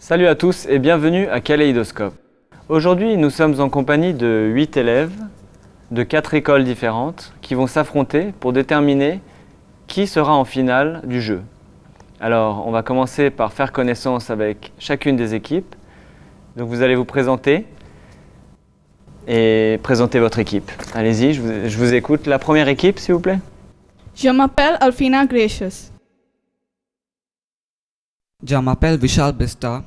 Salut à tous et bienvenue à Kaléidoscope. Aujourd'hui, nous sommes en compagnie de 8 élèves de 4 écoles différentes qui vont s'affronter pour déterminer qui sera en finale du jeu. Alors, on va commencer par faire connaissance avec chacune des équipes. Donc, vous allez vous présenter et présenter votre équipe. Allez-y, je vous écoute. La première équipe, s'il vous plaît. Je m'appelle Alfina Gracious. Je m'appelle Vishal Bista.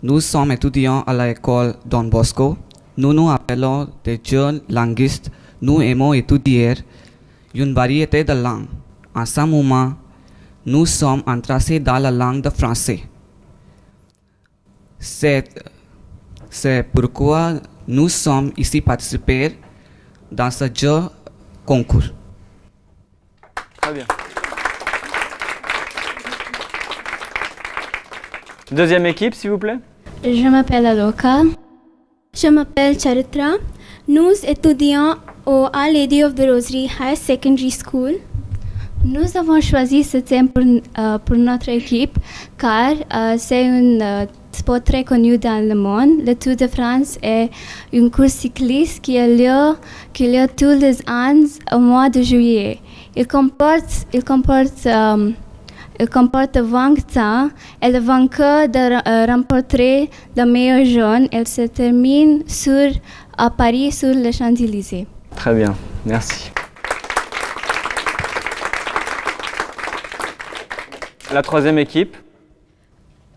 Nous sommes étudiants à l'école Don Bosco. Nous nous appelons des jeunes linguistes. Nous aimons étudier une variété de langues. En ce moment, nous sommes intéressés dans la langue de français. C'est pourquoi nous sommes ici participer dans ce jeu concours. Très bien. Deuxième équipe, s'il vous plaît. Je m'appelle Aloka. Je m'appelle Charitra. Nous étudions au Our Lady of the Rosary High Secondary School. Nous avons choisi ce thème pour notre équipe car c'est un sport très connu dans le monde. Le Tour de France est une course cycliste qui a lieu tous les ans au mois de juillet. Il comporte 20 ans et le vainqueur de remporter le meilleur jaune. Elle se termine à Paris sur les Champs-Élysées. Très bien, merci. La troisième équipe.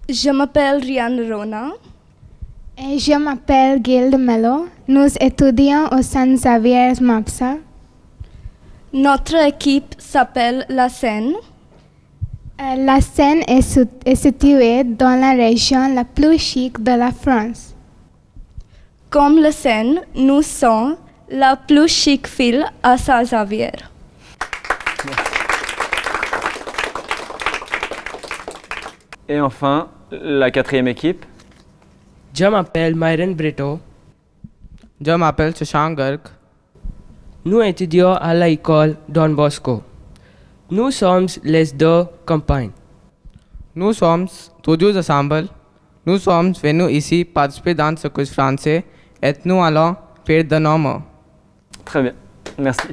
Je m'appelle Rian Rona. Et je m'appelle Gilde Mello. Nous étudions au Saint Xavier Mapsa. Notre équipe s'appelle La Seine. La Seine est située dans la région la plus chic de la France. Comme La Seine, nous sommes la plus chic ville à Saint-Xavier. Et enfin, la quatrième équipe. Je m'appelle Myron Brito. Je m'appelle Shashank Garg. Nous étudions à l'école Don Bosco. Nous sommes les deux compagnes. Nous sommes tous ensemble. Nous sommes venus ici participer dans ce quiz français et nous allons faire de nos mots. Très bien, merci.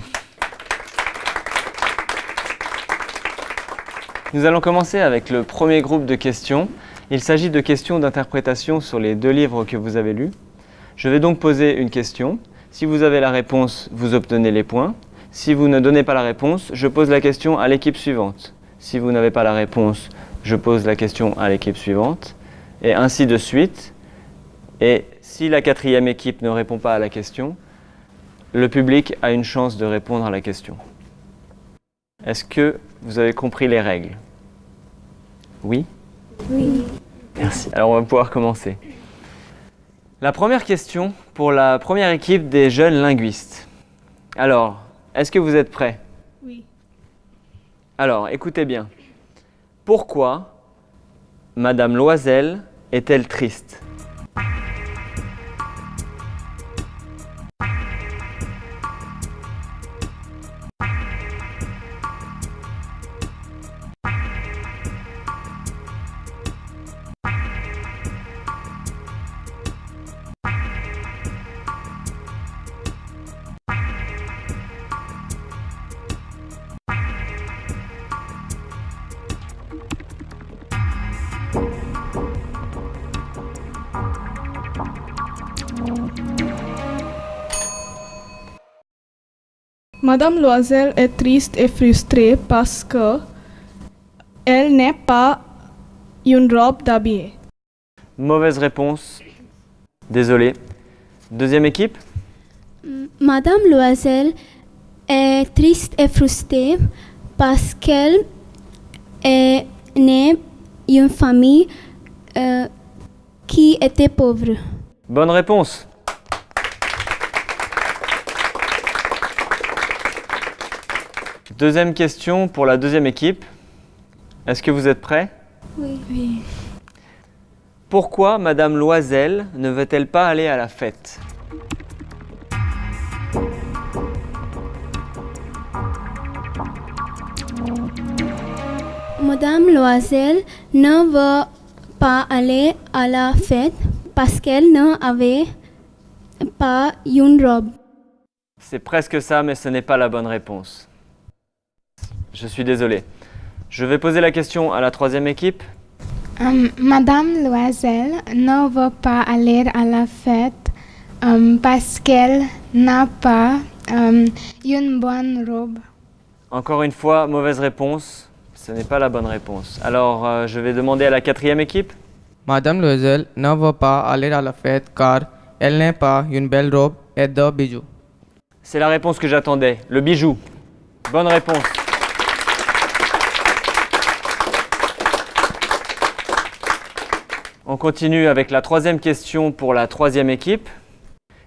Nous allons commencer avec le premier groupe de questions. Il s'agit de questions d'interprétation sur les 2 livres que vous avez lus. Je vais donc poser une question. Si vous avez la réponse, vous obtenez les points. Si vous ne donnez pas la réponse, je pose la question à l'équipe suivante. Si vous n'avez pas la réponse, je pose la question à l'équipe suivante. Et ainsi de suite. Et si la 4e équipe ne répond pas à la question, le public a une chance de répondre à la question. Est-ce que vous avez compris les règles? Oui? Oui. Merci. Alors on va pouvoir commencer. La première question pour la première équipe des jeunes linguistes. Alors, est-ce que vous êtes prêts? Oui. Alors, écoutez bien. Pourquoi Madame Loisel est-elle triste? Madame Loisel est triste et frustrée parce que elle n'est pas une robe d'habiller. Mauvaise réponse. Désolé. Deuxième équipe. Madame Loisel est triste et frustrée parce qu'elle est née d'une famille qui était pauvre. Bonne réponse. Deuxième question pour la deuxième équipe. Est-ce que vous êtes prêts? Oui. Pourquoi Madame Loisel ne veut-elle pas aller à la fête? Madame Loisel ne veut pas allée à la fête parce qu'elle n'avait pas une robe. C'est presque ça, mais ce n'est pas la bonne réponse. Je suis désolé. Je vais poser la question à la troisième équipe. Madame Loisel ne veut pas aller à la fête parce qu'elle n'a pas une bonne robe. Encore une fois, mauvaise réponse. Ce n'est pas la bonne réponse. Alors, je vais demander à la quatrième équipe. Madame Loisel ne veut pas aller à la fête car elle n'a pas une belle robe et de bijoux. C'est la réponse que j'attendais. Le bijou. Bonne réponse. On continue avec la troisième question pour la troisième équipe.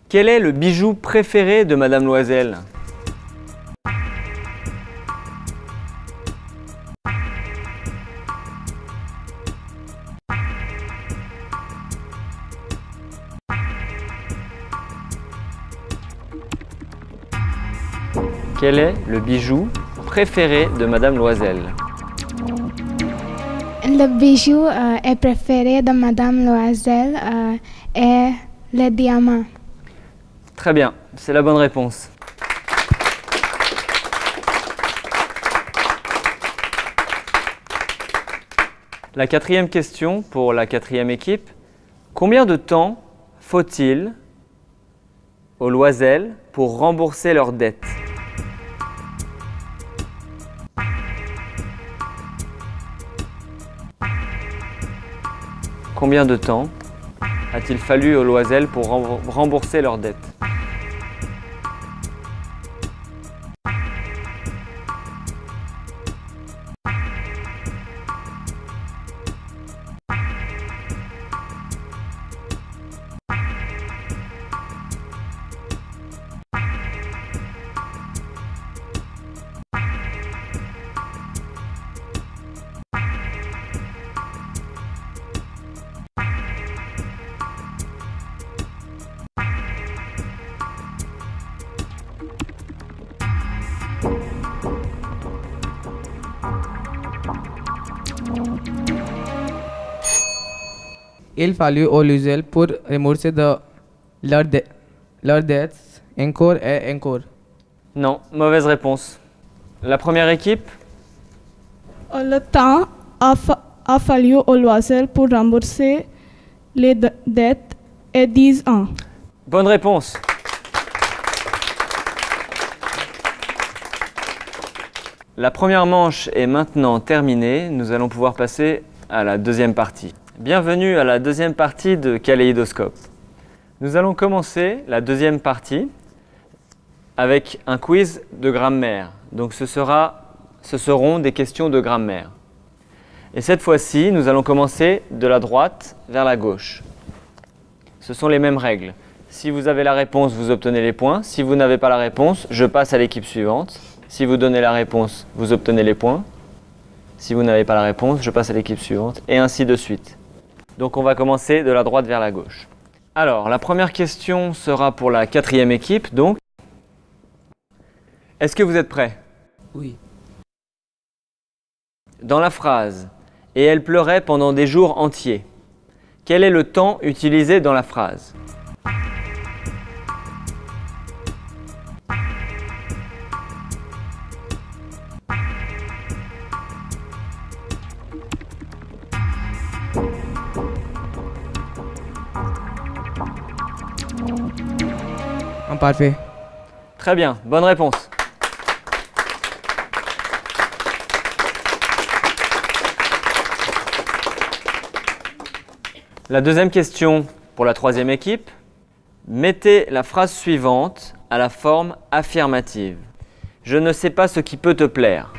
Quel est le bijou préféré de Madame Loisel ? Quel est le bijou préféré de Madame Loisel ? Le bijou est préféré de Madame Loisel est le diamant. Très bien, c'est la bonne réponse. La quatrième question pour la quatrième équipe. Combien de temps faut-il aux Loisel pour rembourser leurs dettes ? Combien de temps a-t-il fallu aux Loisel pour rembourser leurs dettes ? Il fallut aux Loisel pour rembourser leurs dettes encore et encore. Non, mauvaise réponse. La première équipe ? Le temps a fallu aux Loisel pour rembourser les dettes et 10 ans. Bonne réponse. La première manche est maintenant terminée. Nous allons pouvoir passer à la deuxième partie. Bienvenue à la deuxième partie de Kaléidoscope. Nous allons commencer la deuxième partie avec un quiz de grammaire. Donc ce seront des questions de grammaire. Et cette fois-ci, nous allons commencer de la droite vers la gauche. Ce sont les mêmes règles. Si vous avez la réponse, vous obtenez les points. Si vous n'avez pas la réponse, je passe à l'équipe suivante. Si vous donnez la réponse, vous obtenez les points. Si vous n'avez pas la réponse, je passe à l'équipe suivante, et ainsi de suite. Donc on va commencer de la droite vers la gauche. Alors, la première question sera pour la quatrième équipe, donc. Est-ce que vous êtes prêts ? Oui. Dans la phrase « Et elle pleurait pendant des jours entiers », quel est le temps utilisé dans la phrase ? Parfait. Très bien, bonne réponse. La deuxième question pour la troisième équipe. Mettez la phrase suivante à la forme affirmative. Je ne sais pas ce qui peut te plaire.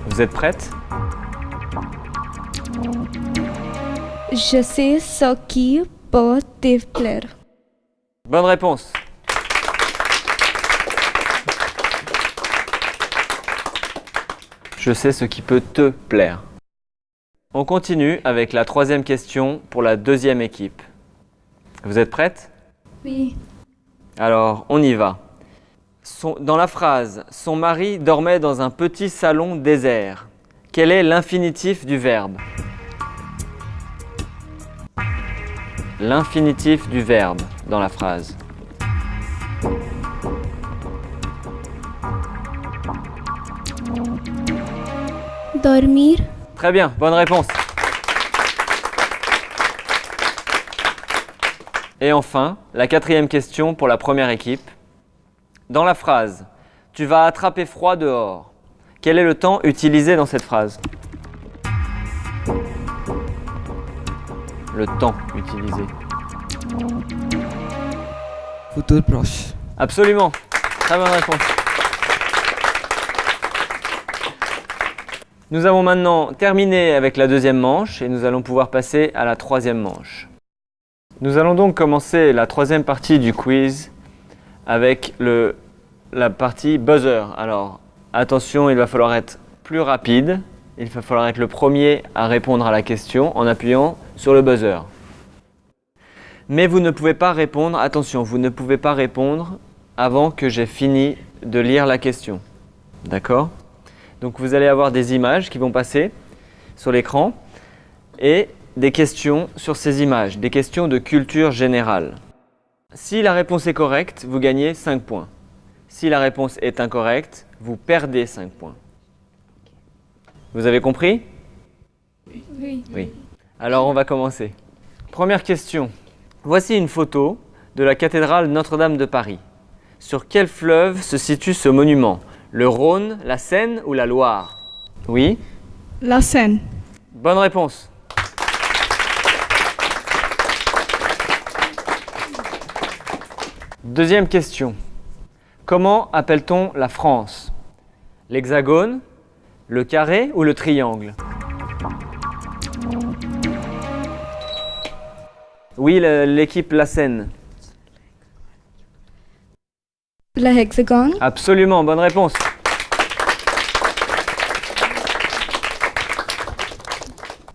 Vous êtes prête ? Je sais ce qui peut te plaire. Bonne réponse. Je sais ce qui peut te plaire. On continue avec la troisième question pour la deuxième équipe. Vous êtes prêtes? Oui. Alors, on y va. Dans la phrase « Son mari dormait dans un petit salon désert », quel est l'infinitif du verbe? L'infinitif du verbe dans la phrase. Dormir. Très bien, bonne réponse. Et enfin, la quatrième question pour la première équipe. Dans la phrase « Tu vas attraper froid dehors », quel est le temps utilisé dans cette phrase? Le temps utilisé. Futur proche. Absolument. Très bonne réponse. Nous avons maintenant terminé avec la deuxième manche et nous allons pouvoir passer à la troisième manche. Nous allons donc commencer la troisième partie du quiz avec la partie buzzer. Alors, attention, il va falloir être plus rapide. Il va falloir être le premier à répondre à la question en appuyant sur le buzzer. Mais vous ne pouvez pas répondre, attention, vous ne pouvez pas répondre avant que j'ai fini de lire la question. D'accord ? Donc vous allez avoir des images qui vont passer sur l'écran et des questions sur ces images, des questions de culture générale. Si la réponse est correcte, vous gagnez 5 points. Si la réponse est incorrecte, vous perdez 5 points. Vous avez compris ? Oui. Oui. Alors on va commencer. Première question. Voici une photo de la cathédrale Notre-Dame de Paris. Sur quel fleuve se situe ce monument ? Le Rhône, la Seine ou la Loire? Oui? La Seine. Bonne réponse. Deuxième question. Comment appelle-t-on la France? L'hexagone, le carré ou le triangle? Oui, l'équipe La Seine. Le hexagone. Absolument, bonne réponse.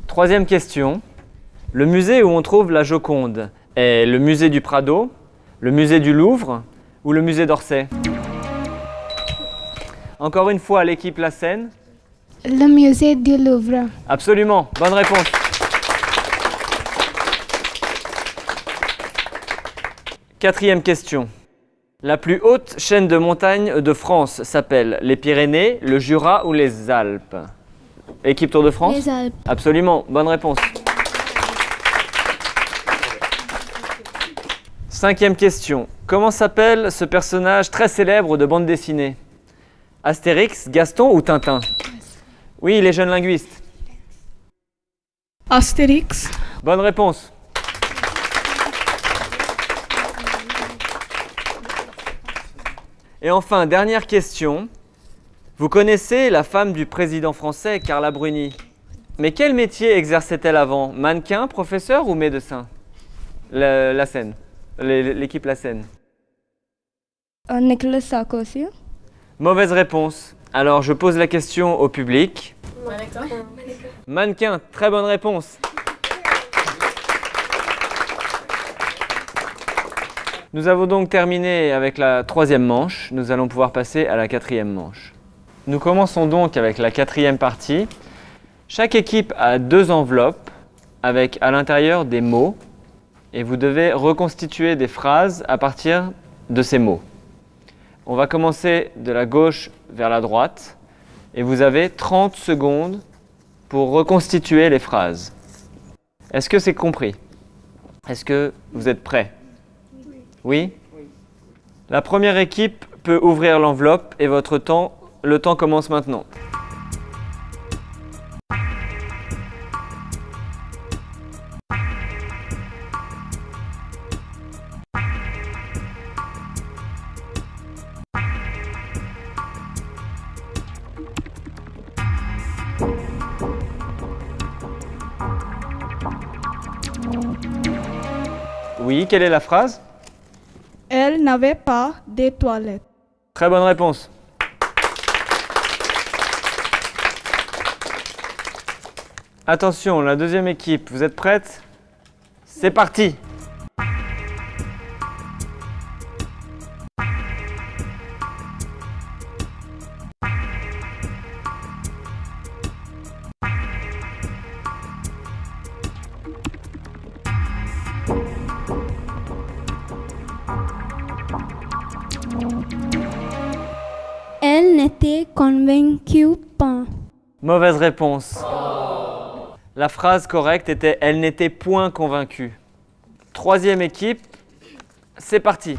Troisième question. Le musée où on trouve la Joconde est le musée du Prado, le musée du Louvre ou le musée d'Orsay? Encore une fois, l'équipe La Seine. Le musée du Louvre. Absolument, bonne réponse. Quatrième question. La plus haute chaîne de montagnes de France s'appelle les Pyrénées, le Jura ou les Alpes? Équipe Tour de France? Les Alpes. Absolument, bonne réponse. Cinquième question. Comment s'appelle ce personnage très célèbre de bande dessinée? Astérix, Gaston ou Tintin? Oui, les jeunes linguistes. Astérix. Bonne réponse. Et enfin, dernière question. Vous connaissez la femme du président français, Carla Bruni. Mais quel métier exerçait-elle avant? Mannequin, professeur ou médecin? La Seine. L'équipe La Seine. Nicolas Sarkozy. Mauvaise réponse. Alors, je pose la question au public. Mannequin, très bonne réponse. Nous avons donc terminé avec la troisième manche. Nous allons pouvoir passer à la quatrième manche. Nous commençons donc avec la quatrième partie. Chaque équipe a 2 enveloppes avec à l'intérieur des mots et vous devez reconstituer des phrases à partir de ces mots. On va commencer de la gauche vers la droite et vous avez 30 secondes pour reconstituer les phrases. Est-ce que c'est compris? Est-ce que vous êtes prêts? Oui? La première équipe peut ouvrir l'enveloppe et le temps commence maintenant. Oui, quelle est la phrase? Elle n'avait pas de toilette. Très bonne réponse. Attention, la deuxième équipe, vous êtes prêtes? C'est parti! Elle n'était convaincue pas. Mauvaise réponse. La phrase correcte était « Elle n'était point convaincue ». Troisième équipe, c'est parti.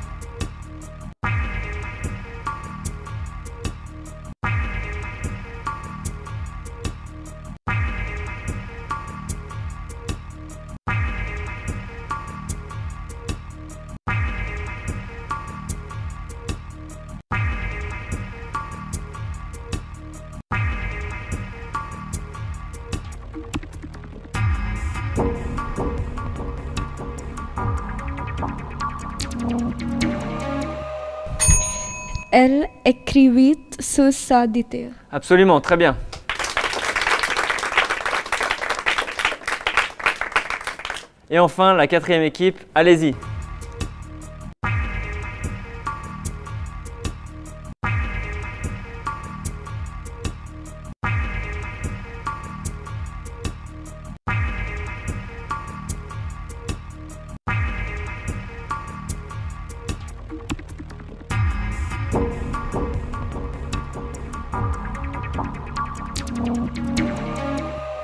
Elle écrivit sur sa dictée. Absolument, très bien. Et enfin, la quatrième équipe, allez-y.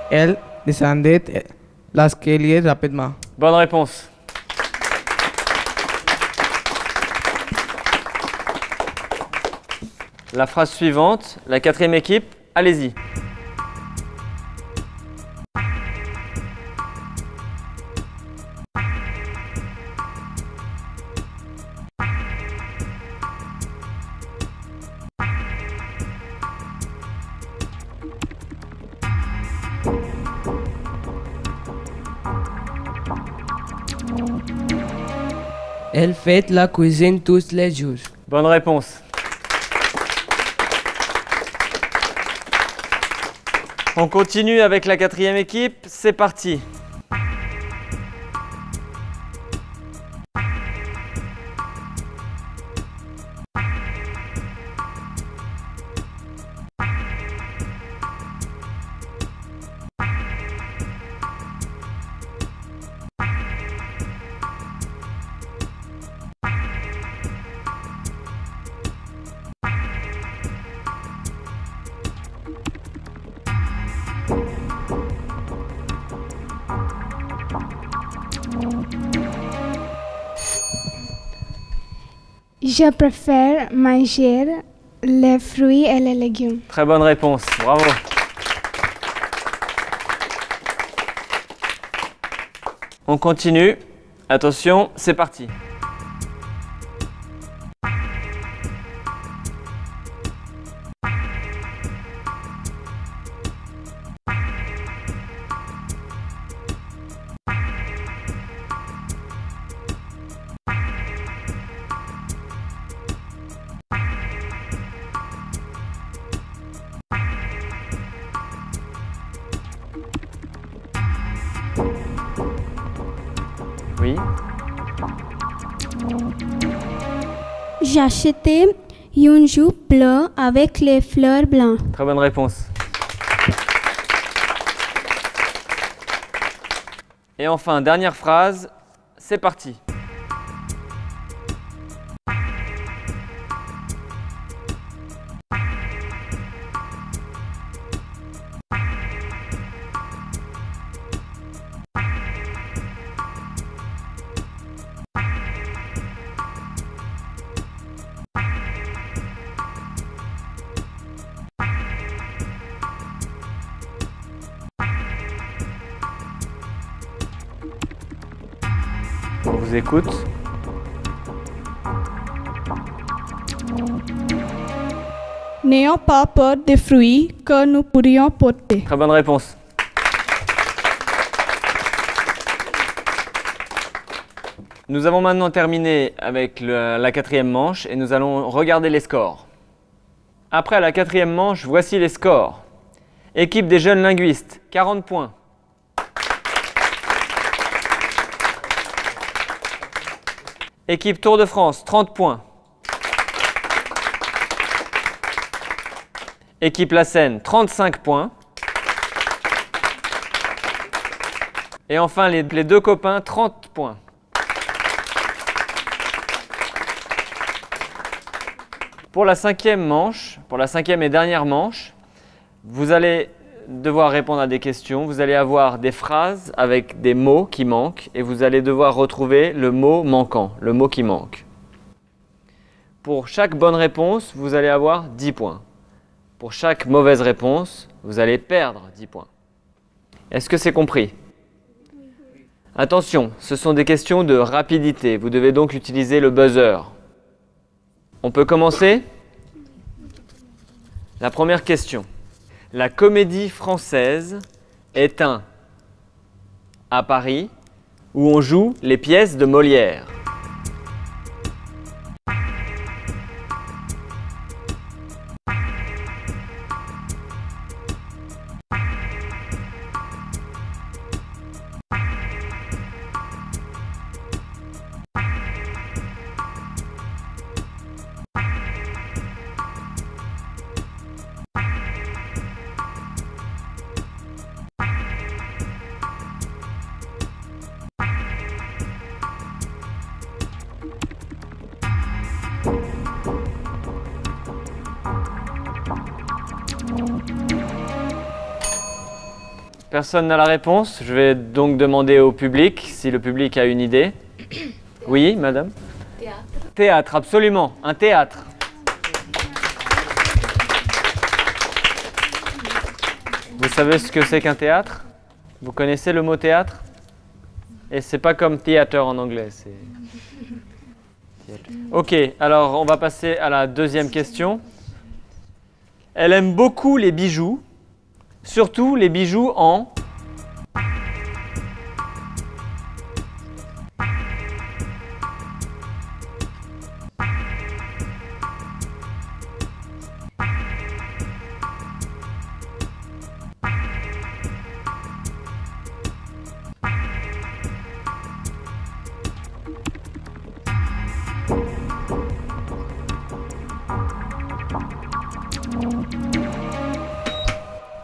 Elle descendait l'escalier rapidement. Bonne réponse. La phrase suivante, la quatrième équipe, allez-y. Elle fait la cuisine tous les jours. Bonne réponse. On continue avec la quatrième équipe, c'est parti. Je préfère manger les fruits et les légumes. Très bonne réponse, bravo. On continue. Attention, c'est parti. Oui. J'achetais une jupe bleue avec les fleurs blanches. Très bonne réponse. Et enfin, dernière phrase, c'est parti. On vous écoute. N'ayons pas peur des fruits que nous pourrions porter. Très bonne réponse. Nous avons maintenant terminé avec la quatrième manche et nous allons regarder les scores. Après la quatrième manche, voici les scores. Équipe des jeunes linguistes, 40 points. Équipe Tour de France, 30 points. Équipe La Seine, 35 points. Et enfin, les deux copains, 30 points. Pour la cinquième manche, pour la cinquième et dernière manche, vous allez devoir répondre à des questions. Vous allez avoir des phrases avec des mots qui manquent et vous allez devoir retrouver le mot manquant, le mot qui manque. Pour chaque bonne réponse, vous allez avoir 10 points. Pour chaque mauvaise réponse, vous allez perdre 10 points. Est-ce que c'est compris ? Attention, ce sont des questions de rapidité. Vous devez donc utiliser le buzzer. On peut commencer ? La première question. La Comédie Française est à Paris, où on joue les pièces de Molière. Personne n'a la réponse. Je vais donc demander au public si le public a une idée. Oui, madame ? Théâtre. Théâtre, absolument. Un théâtre. Vous savez ce que c'est qu'un théâtre ? Vous connaissez le mot théâtre ? Et c'est pas comme theater en anglais. C'est... Ok, alors on va passer à la deuxième question. Elle aime beaucoup les bijoux. Surtout les bijoux en...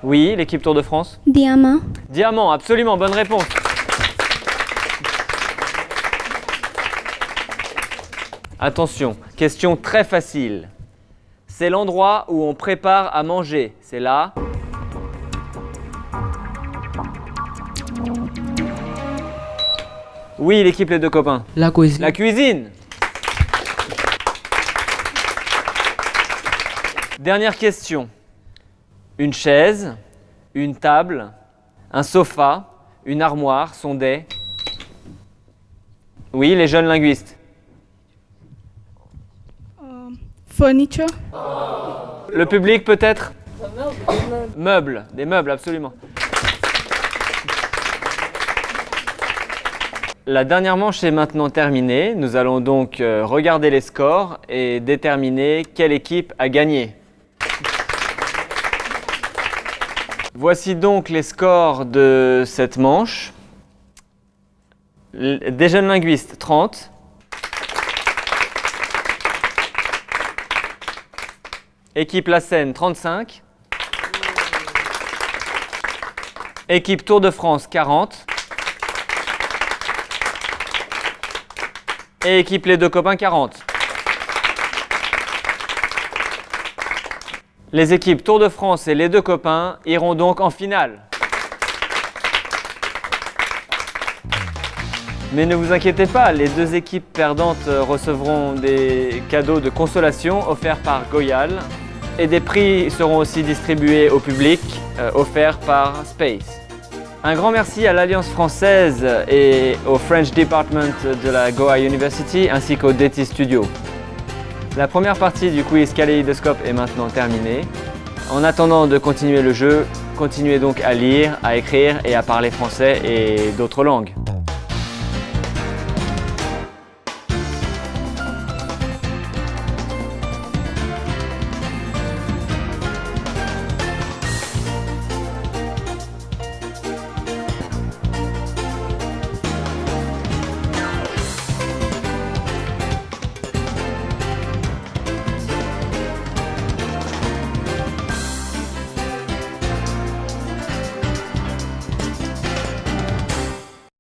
Oui, l'équipe Tour de France. Diamant. Diamant, absolument, bonne réponse. Attention, question très facile. C'est l'endroit où on prépare à manger. C'est là. Oui, l'équipe Les Deux Copains. La cuisine. La cuisine. Dernière question. Une chaise, une table, un sofa, une armoire sont des... Oui, les jeunes linguistes. Furniture. Le public peut-être ? Meubles, des meubles, absolument. La dernière manche est maintenant terminée. Nous allons donc regarder les scores et déterminer quelle équipe a gagné. Voici donc les scores de cette manche. Des jeunes linguistes, 30. Équipe La Seine, 35. Équipe Tour de France, 40. Et équipe Les Deux Copains, 40. Les équipes Tour de France et Les Deux Copains iront donc en finale. Mais ne vous inquiétez pas, les deux équipes perdantes recevront des cadeaux de consolation offerts par Goyal et des prix seront aussi distribués au public, offerts par Space. Un grand merci à l'Alliance française et au French Department de la Goa University ainsi qu'au DT Studio. La première partie du quiz Kaléidoscope est maintenant terminée. En attendant de continuer le jeu, continuez donc à lire, à écrire et à parler français et d'autres langues.